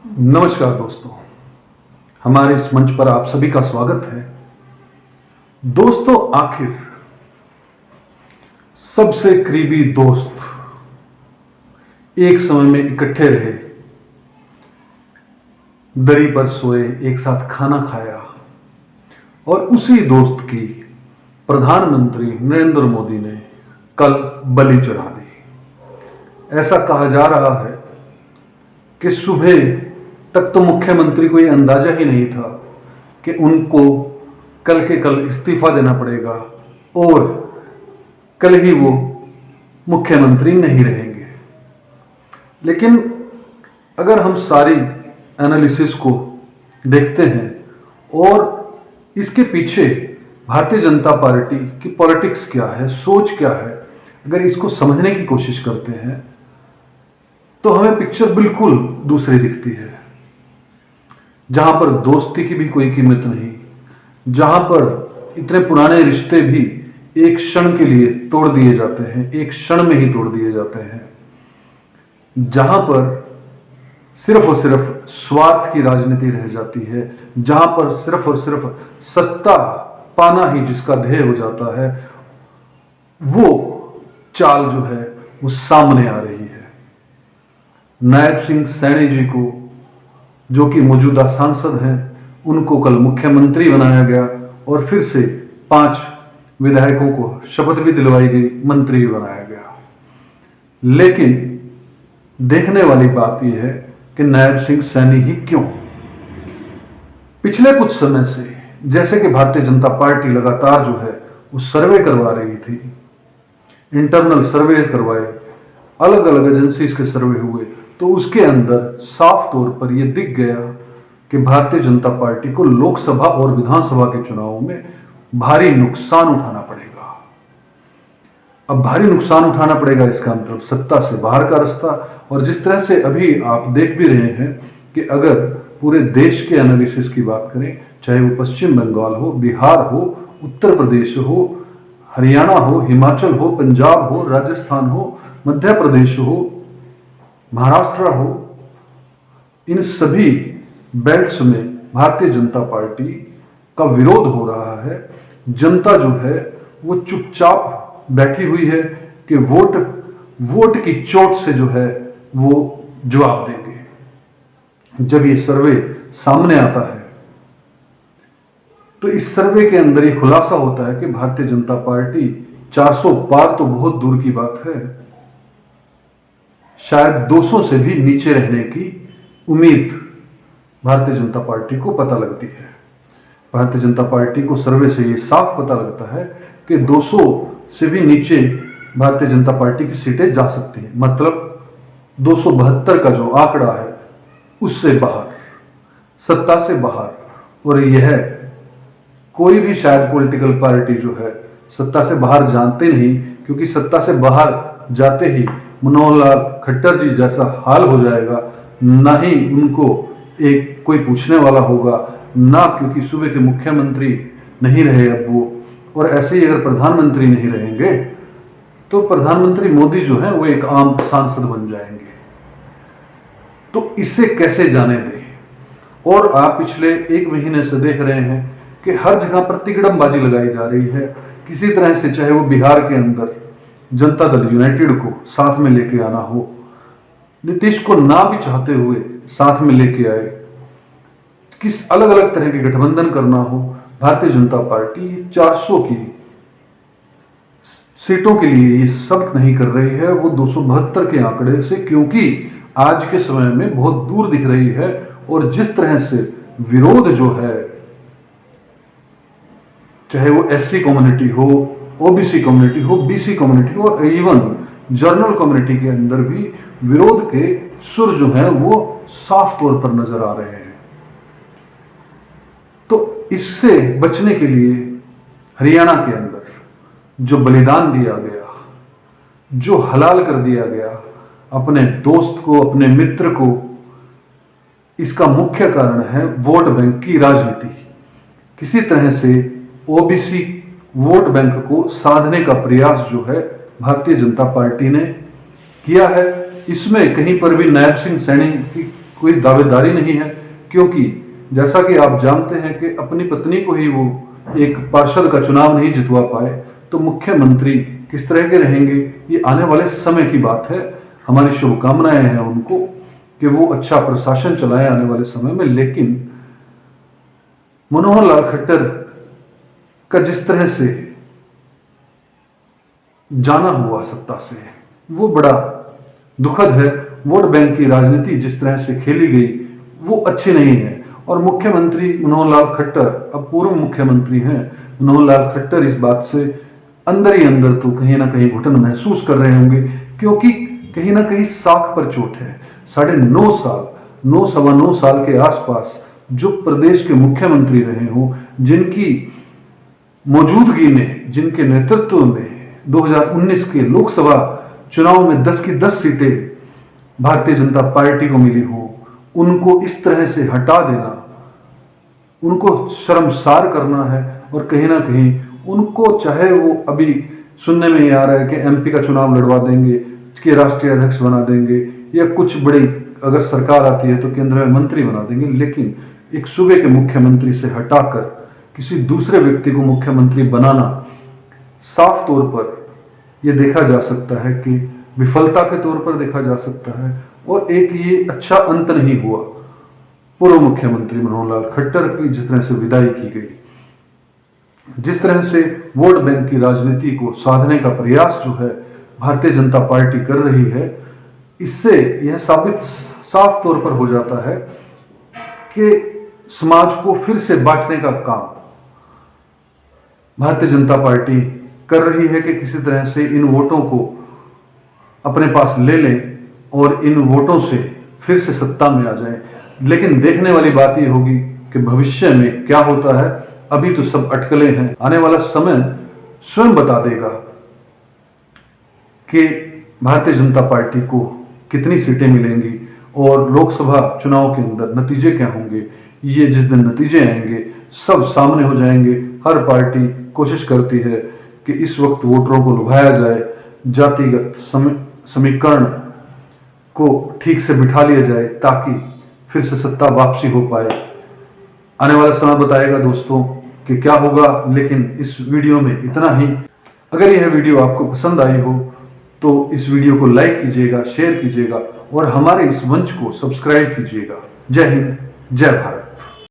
नमस्कार दोस्तों, हमारे इस मंच पर आप सभी का स्वागत है। दोस्तों, आखिर सबसे करीबी दोस्त एक समय में इकट्ठे रहे, दरी पर सोए, एक साथ खाना खाया और उसी दोस्त की प्रधानमंत्री नरेंद्र मोदी ने कल बलि चढ़ा दी। ऐसा कहा जा रहा है कि सुबह तक तो मुख्यमंत्री को ये अंदाजा ही नहीं था कि उनको कल के कल इस्तीफा देना पड़ेगा और कल ही वो मुख्यमंत्री नहीं रहेंगे। लेकिन अगर हम सारी एनालिसिस को देखते हैं और इसके पीछे भारतीय जनता पार्टी की पॉलिटिक्स क्या है, सोच क्या है, अगर इसको समझने की कोशिश करते हैं तो हमें पिक्चर बिल्कुल दूसरी दिखती है। जहां पर दोस्ती की भी कोई कीमत नहीं, जहां पर इतने पुराने रिश्ते भी एक क्षण के लिए तोड़ दिए जाते हैं, एक क्षण में ही तोड़ दिए जाते हैं, जहां पर सिर्फ और सिर्फ स्वार्थ की राजनीति रह जाती है, जहां पर सिर्फ और सिर्फ सत्ता पाना ही जिसका ध्येय हो जाता है, वो चाल जो है वो सामने आ रही है। नायब सिंह सैनी जी को, जो कि मौजूदा सांसद हैं, उनको कल मुख्यमंत्री बनाया गया और फिर से 5 विधायकों को शपथ भी दिलवाई गई, मंत्री भी बनाया गया। लेकिन देखने वाली बात यह है कि नायब सिंह सैनी ही क्यों? पिछले कुछ समय से जैसे कि भारतीय जनता पार्टी लगातार जो है वो सर्वे करवा रही थी, इंटरनल सर्वे करवाए, अलग अलग एजेंसीज के सर्वे हुए, तो उसके अंदर साफ तौर पर यह दिख गया कि भारतीय जनता पार्टी को लोकसभा और विधानसभा के चुनावों में भारी नुकसान उठाना पड़ेगा। अब भारी नुकसान उठाना पड़ेगा, इसका मतलब सत्ता से बाहर का रास्ता। और जिस तरह से अभी आप देख भी रहे हैं कि अगर पूरे देश के एनालिसिस की बात करें, चाहे वो पश्चिम बंगाल हो, बिहार हो, उत्तर प्रदेश हो, हरियाणा हो, हिमाचल हो, पंजाब हो, राजस्थान हो, मध्य प्रदेश हो, महाराष्ट्र हो, इन सभी बेल्ट्स में भारतीय जनता पार्टी का विरोध हो रहा है। जनता जो है वो चुपचाप बैठी हुई है कि वोट की चोट से जो है वो जवाब देंगे। जब ये सर्वे सामने आता है तो इस सर्वे के अंदर ये खुलासा होता है कि भारतीय जनता पार्टी 400 पार तो बहुत दूर की बात है, शायद 200 से भी नीचे रहने की उम्मीद भारतीय जनता पार्टी को पता लगती है। भारतीय जनता पार्टी को सर्वे से ये साफ पता लगता है कि 200 से भी नीचे भारतीय जनता पार्टी की सीटें जा सकती हैं, मतलब 272 का जो आंकड़ा है उससे बाहर, सत्ता से बाहर। और यह कोई भी शायद पॉलिटिकल पार्टी जो है सत्ता से बाहर जानते नहीं, क्योंकि सत्ता से बाहर जाते ही मनोहर लाल खट्टर जी जैसा हाल हो जाएगा, ना ही उनको एक कोई पूछने वाला होगा, ना क्योंकि सुबह के मुख्यमंत्री नहीं रहे अब वो, और ऐसे ही अगर प्रधानमंत्री नहीं रहेंगे तो प्रधानमंत्री मोदी जो है वो एक आम सांसद बन जाएंगे। तो इसे कैसे जाने दें? और आप पिछले 1 महीने से देख रहे हैं कि हर जगह पर तिकड़मबाजी लगाई जा रही है किसी तरह से, चाहे वो बिहार के अंदर जनता दल यूनाइटेड को साथ में लेके आना हो, नीतीश को ना भी चाहते हुए साथ में लेके आए, किस अलग अलग तरह के गठबंधन करना हो, भारतीय जनता पार्टी 400 की सीटों के लिए ये सब नहीं कर रही है, वो 272 के आंकड़े से, क्योंकि आज के समय में बहुत दूर दिख रही है। और जिस तरह से विरोध जो है, चाहे वो एससी कम्युनिटी हो, ओबीसी कम्युनिटी हो, बीसी कम्युनिटी हो, और इवन जर्नल कम्युनिटी के अंदर भी विरोध के सुर जो है वो साफ तौर पर नजर आ रहे हैं। तो इससे बचने के लिए हरियाणा के अंदर जो बलिदान दिया गया, जो हलाल कर दिया गया अपने दोस्त को, अपने मित्र को, इसका मुख्य कारण है वोट बैंक की राजनीति। किसी तरह से ओबीसी वोट बैंक को साधने का प्रयास जो है भारतीय जनता पार्टी ने किया है। इसमें कहीं पर भी नायब सिंह सैनी की कोई दावेदारी नहीं है, क्योंकि जैसा कि आप जानते हैं कि अपनी पत्नी को ही वो एक पार्षद का चुनाव नहीं जितवा पाए, तो मुख्यमंत्री किस तरह के रहेंगे ये आने वाले समय की बात है। हमारी शुभकामनाएं हैं उनको कि वो अच्छा प्रशासन चलाएं आने वाले समय में। लेकिन मनोहर लाल खट्टर का जिस तरह से जाना हुआ सत्ता से, वो बड़ा दुखद है। वोट बैंक की राजनीति जिस तरह से खेली गई वो अच्छी नहीं है। और मुख्यमंत्री मनोहर लाल खट्टर, अब पूर्व मुख्यमंत्री हैं मनोहर लाल खट्टर, इस बात से अंदर ही अंदर तो कहीं ना कहीं घुटन महसूस कर रहे होंगे, क्योंकि कहीं ना कहीं साख पर चोट है। 9.5 साल, 9 साल के आसपास जो प्रदेश के मुख्यमंत्री रहे हों, जिनकी मौजूदगी में, जिनके नेतृत्व में 2019 के लोकसभा चुनाव में 10 की 10 सीटें भारतीय जनता पार्टी को मिली हो, उनको इस तरह से हटा देना, उनको शर्मसार करना है। और कहीं ना कहीं उनको, चाहे वो अभी सुनने में ही आ रहा है कि एमपी का चुनाव लड़वा देंगे, कि राष्ट्रीय अध्यक्ष बना देंगे, या कुछ बड़ी अगर सरकार आती है तो केंद्र में मंत्री बना देंगे, लेकिन एक सूबे के मुख्यमंत्री से हटाकर किसी दूसरे व्यक्ति को मुख्यमंत्री बनाना साफ तौर पर यह देखा जा सकता है कि विफलता के तौर पर देखा जा सकता है। और एक ये अच्छा अंत नहीं हुआ पूर्व मुख्यमंत्री मनोहर लाल खट्टर की जिस तरह से विदाई की गई, जिस तरह से वोट बैंक की राजनीति को साधने का प्रयास जो है भारतीय जनता पार्टी कर रही है, इससे यह साबित साफ तौर पर हो जाता है कि समाज को फिर से बांटने का काम भारतीय जनता पार्टी कर रही है, कि किसी तरह से इन वोटों को अपने पास ले लें और इन वोटों से फिर से सत्ता में आ जाए। लेकिन देखने वाली बात यह होगी कि भविष्य में क्या होता है। अभी तो सब अटकलें हैं, आने वाला समय स्वयं बता देगा कि भारतीय जनता पार्टी को कितनी सीटें मिलेंगी और लोकसभा चुनाव के अंदर नतीजे क्या होंगे। ये जिस दिन नतीजे आएंगे सब सामने हो जाएंगे। हर पार्टी कोशिश करती है कि इस वक्त वोटरों को लुभाया जाए, जातिगत समीकरण को ठीक से बिठा लिया जाए, ताकि फिर से सत्ता वापसी हो पाए। आने वाला समय बताएगा दोस्तों कि क्या होगा, लेकिन इस वीडियो में इतना ही। अगर यह वीडियो आपको पसंद आई हो तो इस वीडियो को लाइक कीजिएगा, शेयर कीजिएगा और हमारे इस मंच को सब्सक्राइब कीजिएगा। जय हिंद, जय भारत।